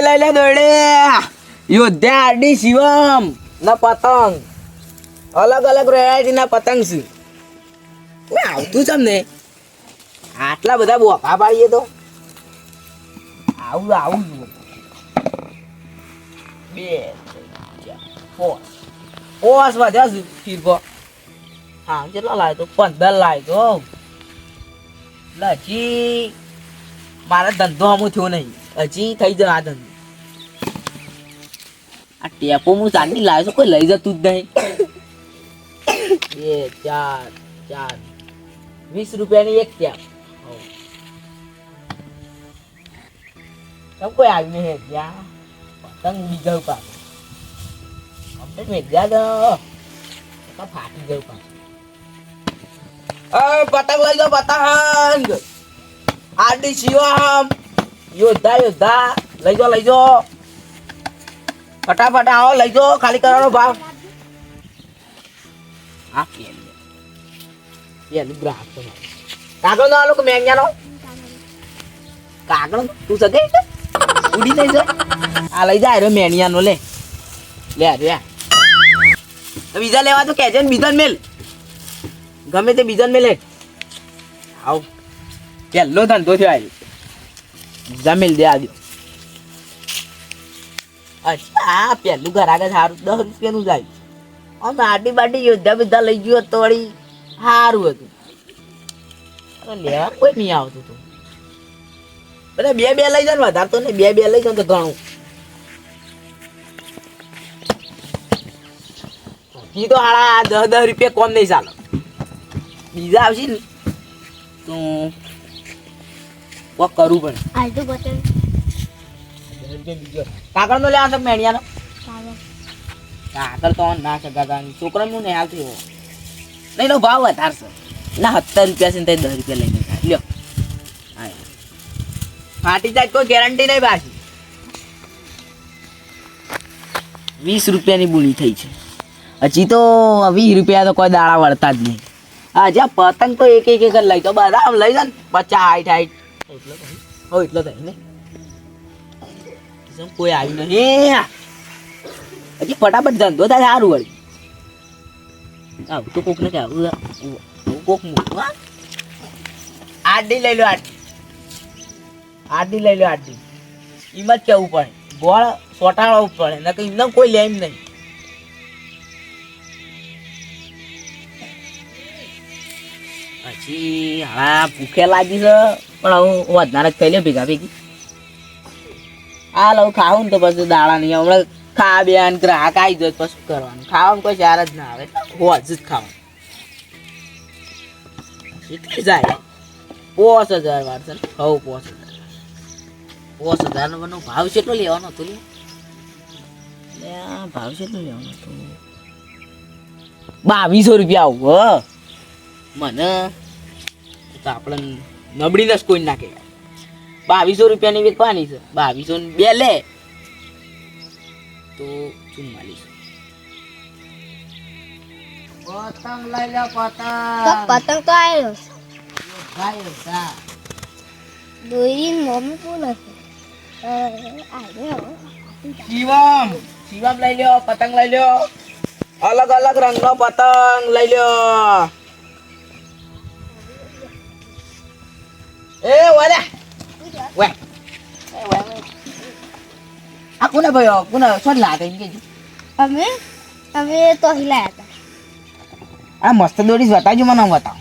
લઈ લે દોડે યોધ્યા આરડી શિવમ ના પતંગ અલગ અલગ વેરાયટી ના પતંગ છે આવતું છે ને આટલા બધા બોકા પાડીએ તો આવું આવું બે પોસ વધ્યા છે ફીરકો હા કેટલા લાવ્યો તો 15 લાવ્યો તો હજી મારા ધંધો અમુક થયો નહીં હજી થઈ જાય આ ધંધો આ ટેપો હું ચાંદી લાવ્યો છું કોઈ લઈ જતું જ નહીં 2 4 20 રૂપિયાની એક ટેપ તમ કોઈ આવી નહીં ત્યાં પતંગ ઉડી ગયું પાછું કમ્પ્લીટ મેં ગયા તો ફાટી ગયું પાછું પતંગ લઈ જાઓ પતંગ આરડી શિવમ યોદ્ધા યોદ્ધા લઈ જાઓ ફટાફટ આવો લઈ જાઓ ખાલી કરવાનો ભાવ આ પેલું ગ્રાહક તો કાગળ નો આલો કે મેંગ્યાનો કાગળ તું સગે ઉડી નહીં જાય આ લઈ જાય રે મેણિયાનો લે રે બીજા લેવા તો કહેજે ને બીજા મેલ ગમે તે બીજા મેલે આવ પહેલો ધંધો થયો આવી બીજા મેલ દે આવ્યો અચ્છા પહેલું ઘર આગળ સારું 10 રૂપિયાનું જાય આમ આડી બાડી યોદ્ધા બધા લઈ ગયો તો વળી સારું હતું લેવા કોઈ નહીં આવતું તું બધા બે લઈ જાય ને વધારે તો ને બે લઈ જાવ તો ઘણું ઈ તો હાડા 10 રૂપિયા કોમ નહીં ચાલે બીજા આવશે ને તો કોક કરવું પડે કાગળ નો લેવા તો મેણિયાનો કાગળ તો ના સગાતા છોકરાનું ને હાલ થયો નહીં નો ભાવ વધારશે ના 70 રૂપિયા છે ને 10 રૂપિયા લઈને લ્યો હા ફાટી જાય કોઈ ગેરંટી નહીં પાછી 20 રૂપિયાની બુણી થઈ છે હજી તો 20 રૂપિયા તો કોઈ દાડા વળતા જ નહીં હા જ્યાં પતંગ તો એક લઈ તો બધા આમ લઈ જાય ને 50 60 એટલો થાય ને કોઈ આવ્યું નહીં હજી ફટાફટ ધંધો થાય સારું વળી આવું તો કોક ને કે આવું કોક મૂકવું આડી લઈ લો આડી લઈ લો આડી એમ જ કેવું પડે ગોળ સોટાળવું પડે ને કે એમને કોઈ લે એમ નહીં પછી હા ભૂખે લાગી છે પણ હું વધારે જ ખાઈ લે ભેગા ભેગી આ લઉં ખાવું ને તો પછી દાડા નહીં હમણાં ખા બે ગ્રાહક આવી જાય પછી કરવાનું ખાવાનું કોઈ ચાર જ ના આવે હોજ જ ખાવાનું એટલી જાય 5000 વાર છે હવ 5000 નો ભાવ કેટલો લેવાનો હતો ભાવ કેટલો લેવાનો હતો 2200 રૂપિયા આવું મને તો આપણે નબળી નસ કોઈ નાખે 2200 રૂપિયાની વેચવાની છે 2200 ની બે લે તો 44 પતંગ લઈ લો પતંગ તો આવ્યો ભાઈ સા દોરી મમ્મી કોણ હશે શિવમ લઈ લો પતંગ લઈ લો અલગ અલગ રંગનો પતંગ લઈ લો એ ઓલા વે આ કોને ભાઈ કોને સોડ લાગે કે અમે તો હિલાયા હતા આ મસ્ત દોડી બતાવજો મને બતાવ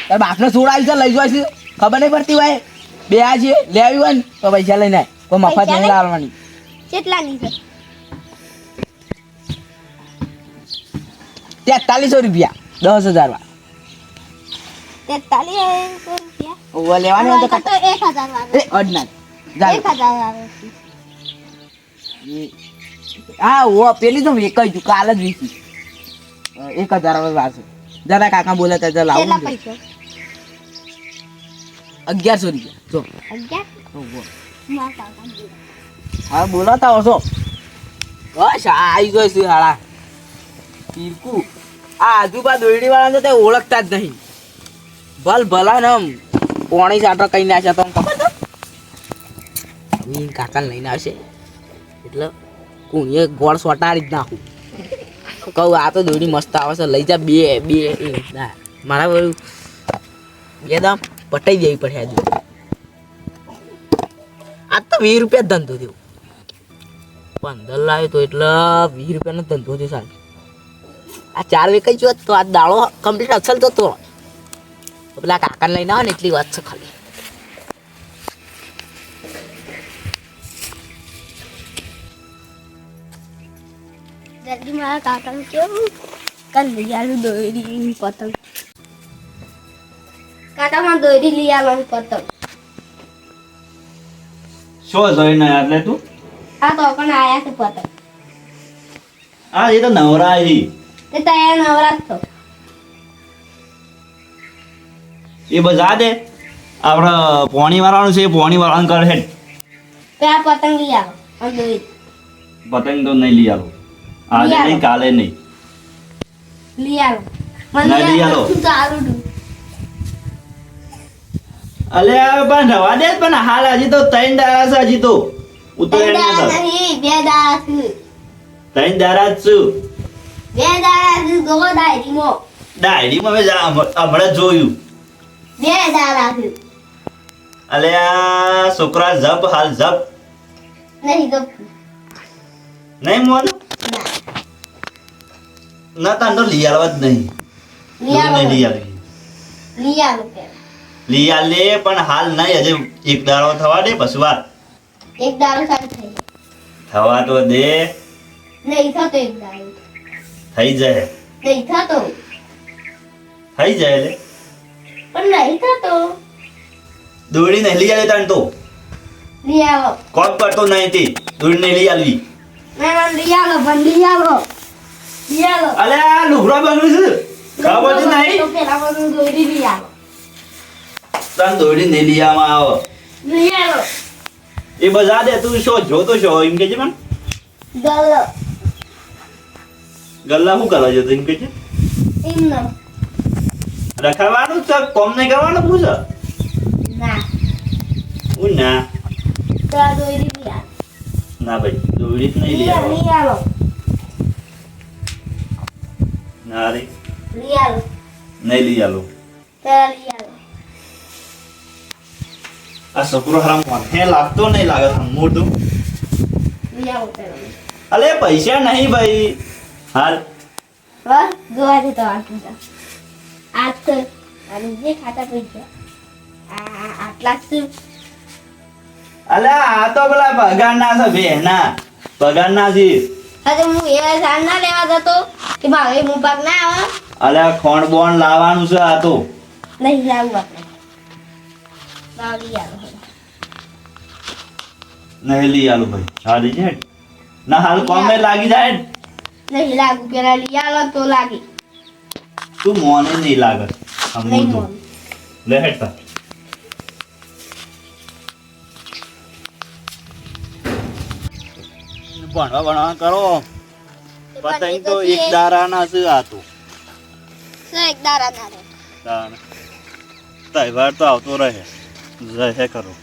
તાર બાપને છોડાવી છે લઈ જવા છે ખબર નહીં પડતી ભાઈ બે આ છે લે આવી હોય ને તો પૈસા લઈને કોઈ મફત નહીં લાવવાની કેટલાની છે 4300 રૂપિયા 10000 વાર 4300 રૂપિયા ઓવા લેવાની હોય તો 1000 વાર એ અડના જા 1000 આવે હા ઓ પેલી તો એક જ કાલ જ વીસી 1000 વાર છે જરા કાકા બોલે તો જરા લાવું કેટલા પૈસા 1100 રૂપિયા જો 11 હા બોલાતા હશો બસ આવી ગયો છે હાડા પીરકુ આ આજુબા દોરડી વાળા તે ઓળખતા જ નહીં ભલ ભલા નમ પોણી સાટો કઈ નાખ્યા તો ખબર તો હવે કાકાને લઈને આવશે એટલે કુણીએ ગોળ સોટાડી જ નાખું કહું આ તો દોડી મસ્ત આવે છે લઈ જા બે બે ના મારા બધું બે દામ પટાઈ દેવી પડે હજુ આ તો 20 રૂપિયા ધંધો થયો 15 લાવ્યો તો એટલે 20 રૂપિયાનો ધંધો થયો સાહેબ આ 4 વેકાઈ ગયો તો આ દાળો કમ્પ્લીટ અસલ તો પેલા કાકાને લઈને આવે ને એટલી વાત છે ખાલી જલ્દી મારા કાકાને કેવું કાલ લઈ આલું દોરી પતંગ કાકામાં દોરી લઈ આલો પતંગ શું જોઈને એટલે તું આ તો પણ આયા છે પતંગ આ એ તો નવરાઈ તે તૈયાર નવરાત તો એ બધા દે આપણે પોણી વાળાનું છે એ પોણી વાળાનું કર હેડ તે આ પતંગ લઈ આવો અને દોરી પતંગ તો નહીં લઈ આલો આજે નહીં કાલે નહીં લઈ આવો ના, લઈ આલો. સારું અલે પણ રવા દે પણ હાલ હજી તો 3 દાડા છે હજી તો ઉતરેણ નહીં બે દાડા છે 3 દાડા જ છું બે દાડા છે ગો ડાયરીમાં ડાયરીમાં મેં હમણાં જોયું બે દાડા છે અલે આ છોકરા જપ હાલ જપ નહીં તો નહીં મોન ના ના તાન તો લઈ આલવા જ નહીં લઈ આવો નહીં લઈ આલવી લઈ આવો કે લઈ આલે પણ હાલ નહીં હજી એક દાડો થવા દે પછી વાત એક દાડો સારું થઈ થવા તો દે નહીં થતો એક દાડો થઈ જાય નહીં થતો થઈ જાય લે પણ નહીં થતો દોડી નહીં લઈ આલે તાન તો લઈ આવો કોક કરતો નહીં તે દોડી નહીં લઈ આલવી ના લઈ આવો પણ લઈ આવો લઈ આવો અલે આ લુગડા બગડ્યું છે ખબર જ નહીં તો પેલા બધું દોરી લઈ આવો તાન દોડી નહીં લઈ આવા આવો લઈ આવો એ બધા દે તું શો જોતો શો એમ કે છે પણ ગલો ગલ્લા શું કરવા જતો એમ કે છે એમનો રખાવાનું છે કોમ નહીં કરવાનું પૂછ ના હું ના તો આ દોરી લઈ આવો ના ભાઈ દોડી જ નહીં લઈ આવો લઈ આવો ના રે લઈ આવો નહીં લઈ આલો પેલા લઈ આવો આ છોકરો હરામ હે લાગતો નહીં લાગે મોટું લઈ આવો પેલા અલે પૈસા નહીં ભાઈ હાલ બસ જોવા દે તો આટલું આ તો અને જે ખાતા પૈસા આટલા જ અલે આ તો પેલા પગારના છે બેના પગારના છે અરે હું એ જાણ ના લેવા જતો કે મારે હું પાક ના આવે અલે ખોણ બોણ લાવવાનું છે આ તો નહીં લાવું આપણે લાવી આવો નહીં લઈ આલો ભાઈ હાલી છે ના હાલ કોમ નહીં લાગી જાય નહીં લાગુ પેલા લઈ આવો તો લાગે તું મોને નહીં લાગે નહીં સમજુ મોન લે હેડતા ભણવા કરો પતંગ તો એક દારાના છે આ તો એક દારા ના રે તહેવાર તો આવતો રહે રહે કરો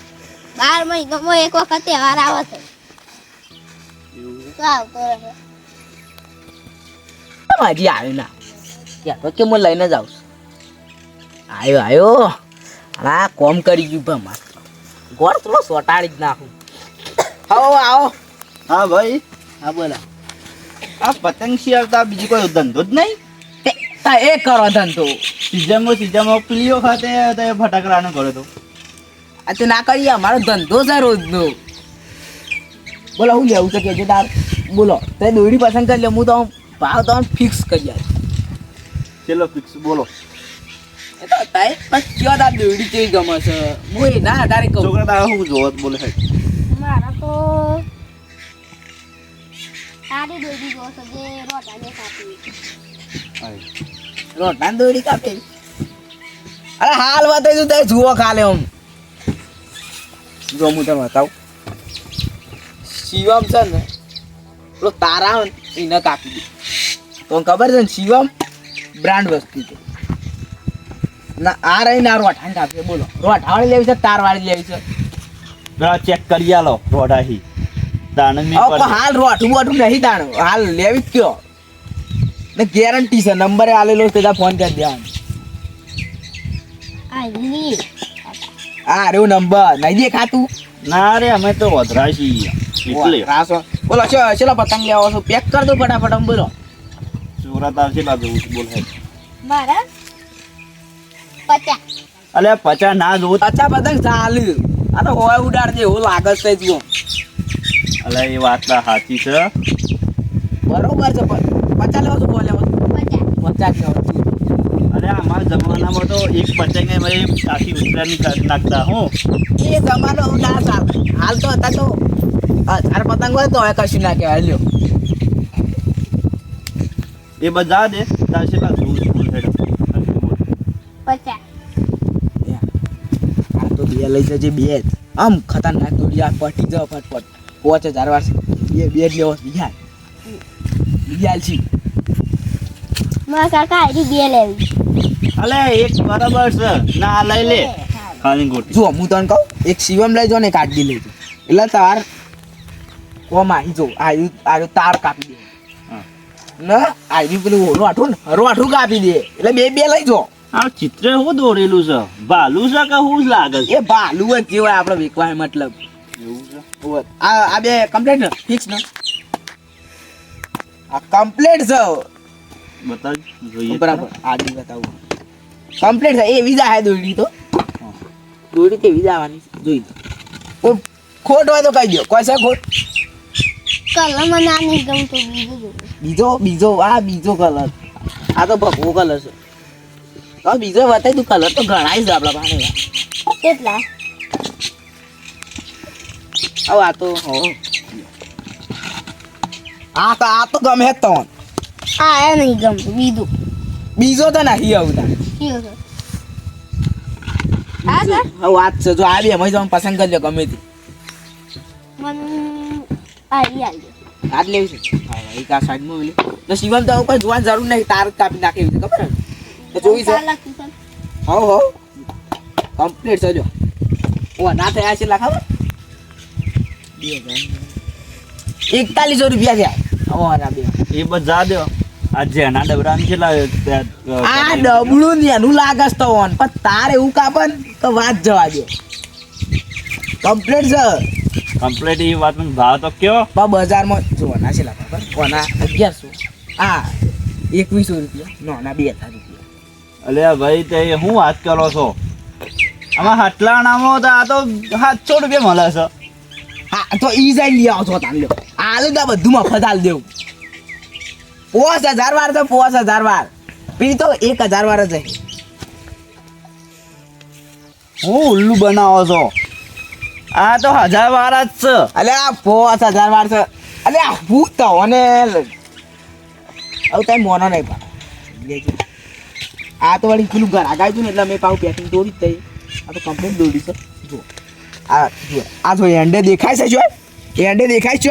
12 મહિનામાં એક વખત તહેવાર આવે છે તો આવતો રહે હજી આવ્યો ના ત્યાં તો કે હું લઈને જ આવું આવ્યો આવ્યો આ કોમ કરી ગયું ભાઈ માસ્ત ગોળ થોડો સોટાડી જ નાખું આવો આવો હા ભાઈ હા બોલો આ પતંગ શિયાળતા બીજી કોઈ ધંધો જ નહીં તા એ કરો ધંધો સીઝનમાં પીલીઓ ખાતે તો એ ફટાકડાનો કર્યો તો આ તો ના કરીએ અમારો ધંધો છે રોજનો બોલો હું લેવું છે કે તાર બોલો તે દોરી પસંદ કરી લે હું તો ભાવ તો ફિક્સ કરી આવીશ ચલો ફિક્સ બોલો એ તો તાય બસ કયો તાર દોરી કેવી ગમે છે હું એ ના તારે કહું છોકરા તારા શું જોવો બોલે હે મારા તો સારી દોરી જો છે જે રોટાને કાપી રોટલા દોરી કાપે અરે હાલ વાત તું તે જુઓ ખાલે આમ જો હું તને બતાવું શિવમ છે ને પેલો તારા આવે ને એને કાપી દે તો ખબર છે ને શિવમ બ્રાન્ડ વસ્તુ છે ના આ રહી ના રોઠાણ કાપીએ બોલો રોઠાવાળી લેવી છે તાર વાળી લેવી છે ચેક કરી આલો રોડાહી તાણે મે હવે પણ હાલ રોઠું બોઠું નહીં તાણું હાલ લેવી જ કયો ને ગેરંટી છે નંબરે આલેલો છે ત્યાં ફોન કરી દેવાનો આ લી આ રહ્યો નંબર નહીં દેખાતું ના રે અમે તો વધરા છીએ એટલે રાસો બોલો ચલો પતંગ લેવો છો પેક કર દો ફટાફટ આમ બોલો સુરત આવશે લા જવું બોલ હે મારા 50 અલે 50 ના જોવું અચ્છા પતંગ ચાલુ આ તો હોય ઉડાડજે એવું લાગે છે જુઓ અલે એ વાત તો સાચી છે બરોબર છે 50 લેવો છો બોલે 50 લેવો છો અરે અમારા જમાનામાં તો એક પતંગે ભાઈ આખી ઉતરાની કરી નાખતા હું એ જમાનો ના ચાલે હાલ તો હતા તો તાર પતંગ હોય તો હવે કશું ના કહેવાય લ્યો એ બધા દે તારશે લા જવું બોલ હે 50 આ તો બે લઈ જજે બે જ આમ ખતરનાક દોડી આ પટી જાવ ફટફટ 5000 વાર બે જ લેવો બિયાલ છી મારા કાકા આરી બે લેવી અલે એક બરાબર છે ના લઈ લે ખાલી ગોટી જો હું તને કહું એક શિવમ લઈ જો ને કાઢી લેજો એટલે તાર કોમ આવી જો આ તાર કાપી દે હા ના આવી પેલું રોઠું કાપી દે એટલે બે લઈ જો આ ચિત્ર હું દોરેલું છે ભાલું છે કે હું લાગે છે એ ભાલુ જ જેવાય આપણે વેકવાય મતલબ એવું છે આ બે કમ્પ્લીટ ને ફિક્સ ને આ કમ્પ્લીટ છે બતાવ જોઈએ બરાબર આડી બતાવું કમ્પ્લીટ છે એ વિઝા હે દોડી તો હા. દોડી તે વિઝા આવવાની છે, જોઈ લો કોઈ ખોટ હોય તો કહી દો કોઈ છે ખોટ કલર મને આ નહીં ગમતો બીજો બીજો કલર આ તો ભગવો કલર છે તો બીજો બતાવી તું કલર તો ઘણાય છે આપણા પાસે કેટલા હવે આ તો આ તો ગમે જ તો આ એ નહીં ગમતું બીજો તો નહીં આવું તારે કયો છે આ છે હવે વાત છે જો આ બે એમાં તમે પસંદ કરી લો ગમે તે મને આરી આલી આજ લેવી છે હા એક આ સાઈડમાં ઓલી તો શિવમ તો કોઈ જોવાની જરૂર નહીં તાર જ કાપી નાખે એવી છે ખબર ને તો જોઈ છે હો કમ્પ્લીટ છે જો ઓ ના થયા છે લા ખબર 4100 રૂપિયા થયા અમારા બે એ બધા દો આ જેના ડબરાન કેટલા આ ડબલું ને એનું લાગસ તો ઓન પણ તારે એવું કાપન તો વાત જવા દો કમ્પ્લીટ છે કમ્પ્લીટ એ વાત ભાવ તો કયો પણ બજારમાં જોવાના છે લાગે ખબર કોના 1100 આ 2100 રૂપિયા ના 2000 રૂપિયા અલે ભાઈ તે હું વાત કરો છો આમાં હાટલાણામાં તો આ તો 700 રૂપિયા મળે છે હા તો ઈ જઈ લઈ આવો છો તાન લ્યો આલુ તો બધું મફત આલ દેવું 5000 વાર તો 5000 વાર પેલી તો 1000 વાર જ હું ઉલ્લુ બનાવો છો આ તો 1000 વાર જ છે અલે આ 5000 વાર છે અલે આ હું તો અને હવે તઈ મોનો નહીં પણ આ તો વળી પેલું ઘર આગાયું ને એટલે મેં પાછું પેકિંગ તોડી જ તઈ આ તો કમ્પ્લીટ દોડી છે જો આ જો એન્ડે દેખાય છે જો એન્ડે દેખાય છે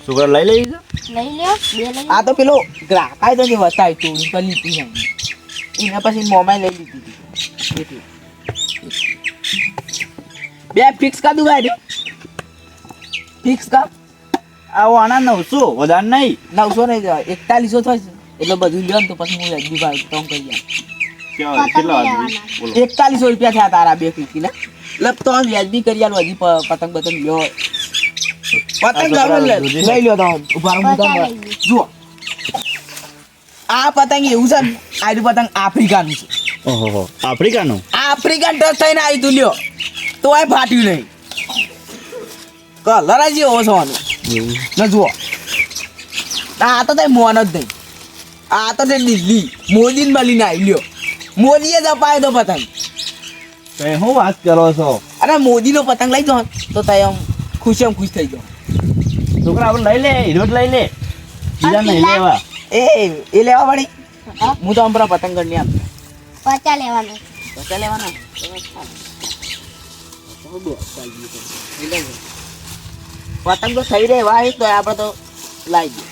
છોકરા લઈ લઈ છે લઈ લ્યો બે લઈ આ તો પેલો ગ્રાહક આય તો જે વતાય તોડી પર લીધી નહીં એના પછી મોબાઈલ લઈ લીધી હતી બે ફિક્સ કા દુગાડ્યો ફિક્સ કા આ આના 900 વધારે નહીં 900 નહીં 4100 થાય છે એટલે બધું લ્યો ને તો પછી હું એક દી કામ કરી જાય કેટલા બોલો 4100 રૂપિયા થયા તારા બે ફિફ્ટી ના એટલે તો વ્યાજબી કરી આલો હજી પતંગ લ્યો પતંગ લઈ લ્યો તો ઉભા રહો જુઓ આ પતંગ એવું છે ને આ પતંગ આફ્રિકાનું છે ઓહો આફ્રિકાનું આફ્રિકન ટચ થઈને આવી તું લ્યો તો આ ફાટ્યું નહીં કલર જ એવો છે આનો ને જુઓ આ તો તઈ મોન જ નહીં આ તો તે દિલ્હી મોદીને મળીને આવી લ્યો મોદીએ જ અપાયો તો પતંગ તે હું વાત કરો છો અરે મોદીનો પતંગ લઈ જાઓ તો તઈ આમ ખુશ થઈ જાઓ છોકરા આપણે લઈ લે હીરો જ લઈ લે બીજા નહીં લેવા એ લેવા પડી હું તો હમણાં પતંગ ગણની આપ 50 લેવાનો પચાસ લેવાના પતંગ તો થઈ રહે વાય તો આપણે તો લાવી દઈએ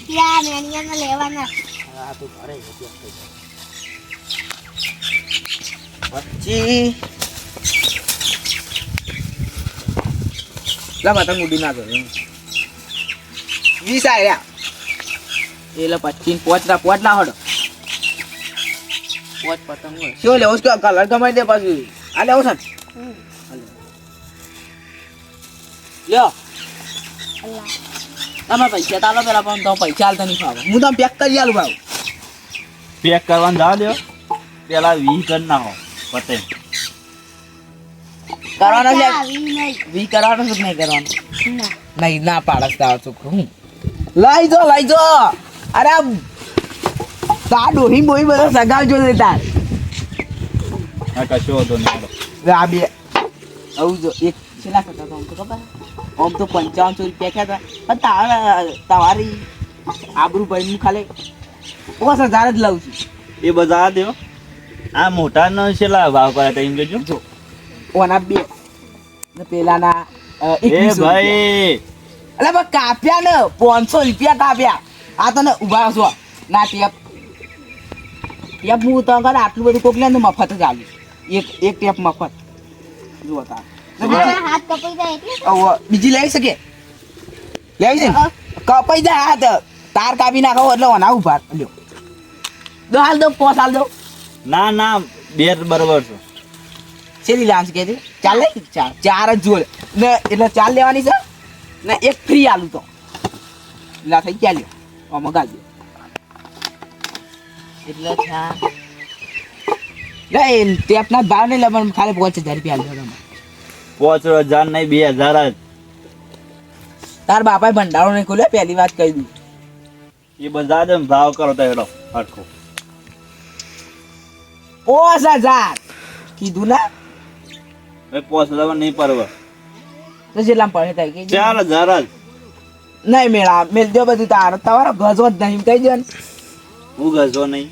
ત્યાં મેનિયાને લેવાના આ તો ઘરે જ હતી પછી લા પતંગ ઉડી ના ગયો 20 આયા એટલે 25 પોચ ના હડો પોચ પતંગ હોય શું લેવો છે કલર ગમાઈ દે પાછું આ લેવો છે લ્યો અલ્લા તમે પૈસા તાલો પેલા પણ તો પૈસા હાલતા નહીં ખાવા હું તમે પેક કરી આલું ભાવ પેક કરવાનું જવા દો પેલા 20 કરી નાખો પતે કરવાનો છે આવી નહીં વી કરવાનો છે કે નહીં કરવાનો ના નહીં ના પાડસ તાર છોકરો હું લઈ જો અરે તા ડોહી બોહી બધો સગાવજો ને તાર આ કશો હતો નહીં આ બે આવું જો એક છેલ્લા કરતા તો આમ તો ખબર આમ તો 5500 રૂપિયા ક્યાં હતા પણ તમારી આબરૂ ભાઈ ખાલી 5000 જ લઉં છું એ બધા દો આ મોટાનો છેલ્લા ભાવ કર્યા તા એમ કહેજો જો ઓના બે ને પેલાના એ ભાઈ અલે બા કાપ્યા ને 500 રૂપિયા કાપ્યા આ તને ઉભા છો ના ટેપ હું તો કર આટલું બધું કોક લે ને મફત જ આલું એક ટેપ મફત જુઓ તાર મારા હાથ કપાઈ જાય એટલે બીજી લઈ શકે લેવી છે ને? કપાઈ જાય હાથ તાર કાપી નાખો એટલે ઓના ઉભા લ્યો દો હાલ દો પોસ હાલ દો ના બે બરોબર છે છેલ્લી લાંચ કે છે ચાલ લે ચાર જ જોડે ને એટલે ચાર લેવાની છે ને એક ફ્રી આલુ તો લા થઈ ગયા લ્યો આમાં ગાલ દો એટલે છા લે ટેપ ના ભાવ નહીં લે પણ ખાલી 5000 રૂપિયા આલ્યો તમે 5000 નહીં 2000 જ તાર બાપાએ ભંડારો નહીં ખોલ્યો પહેલી વાત કહી દઉં એ બધા જ ભાવ કરો તો હેડો હરખો 5000 કીધું ના એ 5000 નહીં પરવા તો જેટલા પડે થાય કે 4000 જ નહીં મેળા મેળ દો બધું તમારો ગજો જ નહીં કહી દો ને હું ગજો નહીં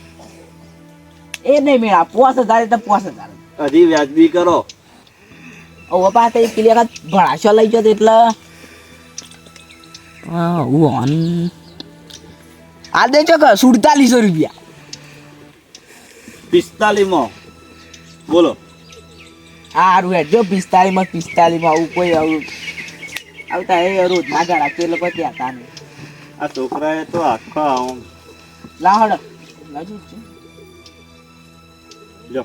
એ નહીં મેળા 5000 એટલે 5000 હજી વ્યાજબી કરો ઓ બાપા તે પેલી વખત ભણાશો લઈ ગયો એટલે ઓન આ દેજો કે 4700 રૂપિયા 45 માં બોલો સારું હેડ જો 45 માં આવું કોઈ આવું આવતા એ રોજ ના ગાડા કે લોકો ત્યાં હતા નહીં આ છોકરાએ તો આખો આમ લાવડ લાજુ છું જો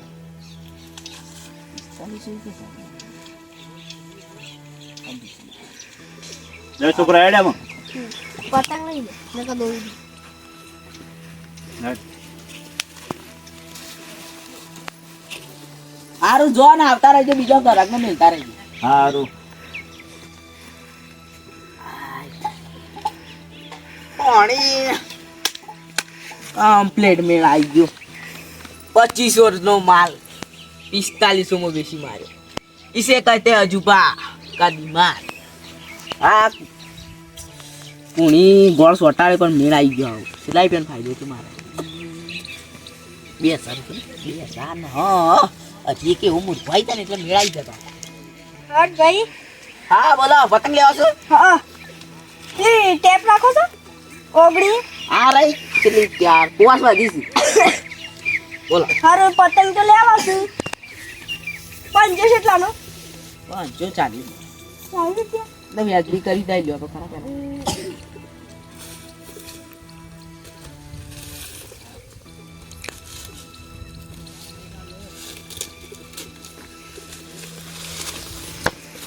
4500 છોકરા એડામાં પતંગ લઈ લે નકર દોરી સારું જો ને આવતા રહેજો બીજો ઘરાક ને મિલતા રહેજો સારું પાણી કમ્પ્લેટ મેળ આવી ગયો 2500 નો માલ 4500 માં બેસી માર્યો इसे कहते हैं अजूबा का दिमाग આ કુણી ગોળ સોટાડે પણ મેળ આવી ગયો સિલાઈ પેન ફાયદો તો મારે 2000 ને હા હજી કેવું મૂર્ખાઈ હતા ને એટલે મેળ આવી જતા હટ ભાઈ હા બોલો પતંગ લેવા છો હા એ ટેપ રાખો છો ઓગળી આ રહી કેટલી ત્યાર પોસવા દીધી બોલો હારું પતંગ તો લેવા છું પંજો કેટલાનો 540 રૂપિયા ને વ્યાજબી કરી દઈ લ્યો તો ખરા પેલા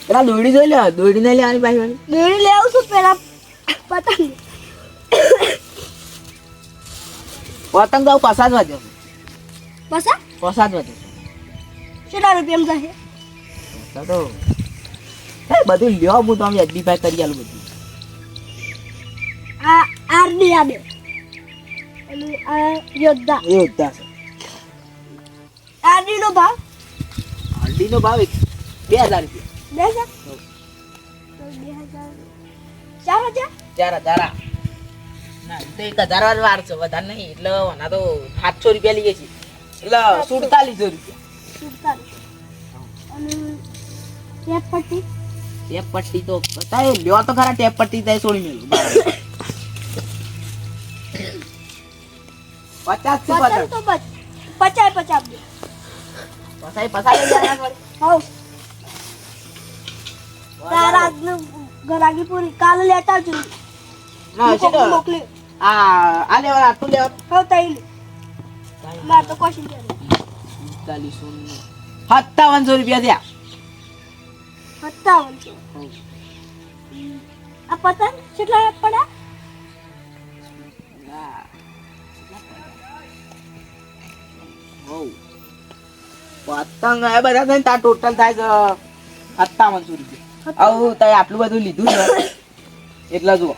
પેલા દોડી જોઈ લે દોડી નહીં લેવાની પાછી વાળી દોરી લેવું છું પેલા પતંગ પતંગ તો પસાદ વાજો પસા પસાદ વાજો કેટલા રૂપિયામાં જશે તો હે બધું લ્યો હું તમે વ્યાજબી પાઈ કરી આલું બધું આ આરડી આ બે અને આ યોદ્ધા એ ઉદ્ધા છે આરડી નો ભાવ હલ્દીનો ભાવ 2000 રૂપિયા 2000 4000 ના તો 1000 વાર છે વધારે નહીં એટલે ના તો 700 રૂપિયા લઈએ છીએ એટલે 4700 રૂપિયા અને ટેપ પટ્ટી ટેપ પટ્ટી તો તાય લ્યો તો ખરા ટેપ પટ્ટી તાય છોડી મેલું 50 થી પતંગ તો બસ 50 આપજો. પસાઈ લઈ જાય વળી. હઉ તારા આજનું ગરાગી પૂરી કાલે લેતા આવજો. ના હશે તો મોકલી આ લેવા આટલું લેવા હઉ તઈ લે. માર તો કોશિશ કરે 5700 રૂપિયા થયા. 5700. આ પતંગ કેટલા પડ્યા? પતંગ એ બધા થઈને તાર ટોટલ થાય છે 5700 રૂપિયા. આવું તઈ આટલું બધું લીધું છે એટલે જુઓ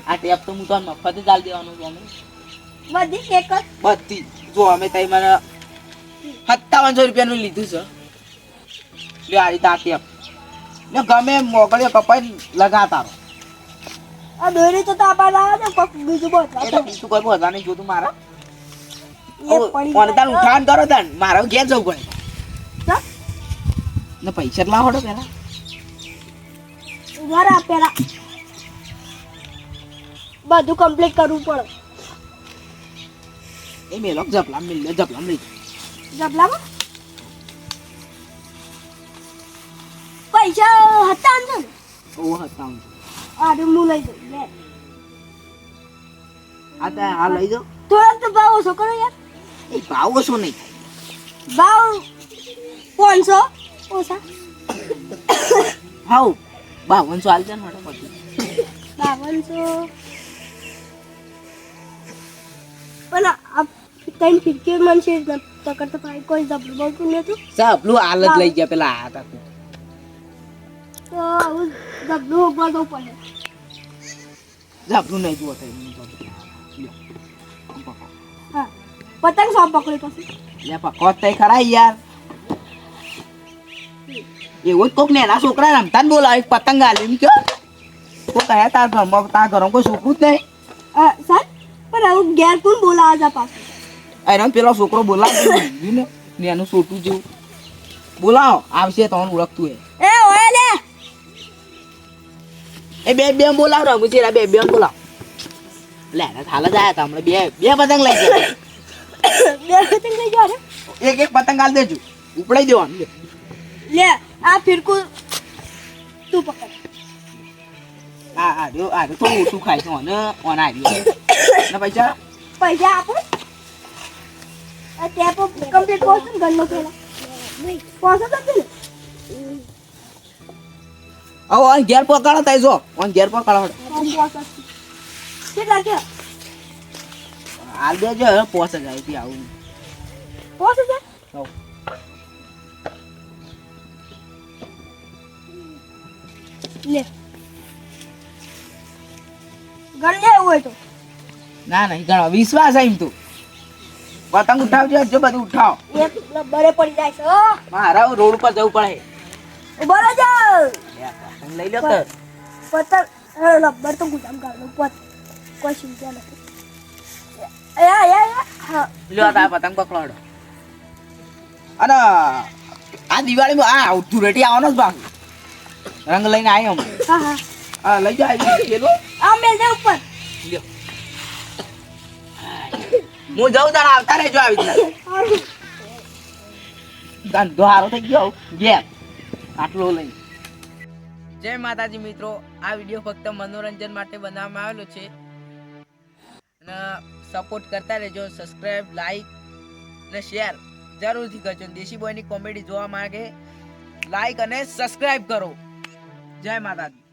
આ ટેપ તો હું તો મફત જ આલી દેવાનું છું અમે બધી એક જ બધી જો અમે તઈ મને 5700 રૂપિયાનું લીધું છે. લે આ રીતે આ ટેપ ને ગમે મોકલ્યો કપાઈ લગાતા રહો. આ દોરી તો તાપા લાવે ને કોક બીજું બોલ. એટલે બીજું કોઈ બોલવા નહીં જોતું મારા. એ પડી ઓને તાર ઉઠાણ કરો તાન મારે ઘેર જવું પડે જા ને પૈસા જ લાવો પેલા. ઉભા પેલા બધું કમ્પ્લીટ કરવું પડે. એ મેલો જપલા મિલ જપલા લઈ જબલામાં પૈસા હતા ને ઓ હતા આડે હું લઈ દઉં લે. આ તા આ લઈ જાઓ. થોડાક તો ભાવ ઓછો કરો યાર. એ ભાવ ઓછો નહીં ભાવ 500 ઓછા. હાઉ 5200 આલ છે ને હડો પછી 5200 પણ આ તૈન ફિરકી મન છે ને તો કરતા ભાઈ કોઈ જબલું બોલતું નતું સાપલું હાલ જ લઈ ગયા પેલા આ તા તો આવું જબલું હોગવા દઉં પડે. સાપલું નહીં જુઓ થઈ હા પતંગ સાપ પકડી પછી લે પકો તઈ ખરા યાર. એવું જ કોક ને એના છોકરા રમતા ને બોલાવે પતંગ આલે એમ કયો તો કયા તાર ઘરમાં તાર ઘરમાં કોઈ છોકરું જ નહીં. સર પણ આવું ઘેર કોણ બોલાવા જા પાછું. એનો પેલો છોકરો બોલાવે ને એનું છોટું જેવું બોલાવો આવશે તમને ઓળખતું એ ઓય લે એ બે બોલાવ રમું છે બે બોલાવ લે હાલ જ આયા તા હમણાં બે પતંગ લઈ ગયા. બે પતંગ લઈ જાવ એક પતંગ આલ દેજો ઉપડાઈ દેવાનું લે. લે આ ફિરકું તું પકડ. આ થોડું ઓછું ખાય છે ઓને આ રહ્યો ને પૈસા આપો આ ટેપ કમ્પ્લીટ કોર્સ ને ગણનો પેલા કોર્સ તો છે હવે ઓન ઘેર પકડો તઈ જો ઓન ઘેર પકડો કેટલા કે હાલ દેજો પોસ જાય થી આવું કોર્સ છે હવ લે ગણ લે હોય તો ના નહીં ગણો વિશ્વાસ એમ તું પતંગ ઉઠાવજો જો બધું ઉઠાવ એક લબરે પડી જાય છે મારા રોડ ઉપર જવું પડે. ઉભો રહેજો પતંગ લઈ લો તો પતંગ લબર તો ગુદામ કાઢો પત કોઈ ચિંતા નથી. હા લ્યો આ પતંગ પકડો અને આ દિવાળીમાં આ ધૂળેટી આવવાનો જ બાકી રંગ લઈને આવ્યો અમે. હા હા હા લઈ જાઓ આવી પેલો આ મેલ દે ઉપર લ્યો હું જાઉં તારા આવતા રહેજો આવી રીતના ધંધો હારો થઈ ગયો ઘેર આટલો લઈ. જય માતાજી મિત્રો, આ વિડીયો ફક્ત મનોરંજન માટે બનાવવામાં આવેલો છે અને સપોર્ટ કરતા રહેજો. સબસ્ક્રાઇબ લાઈક અને શેર જરૂરથી કરજો. દેશી બોયની કોમેડી જોવા માંગે લાઈક અને સબસ્ક્રાઇબ કરો. જય માતાજી.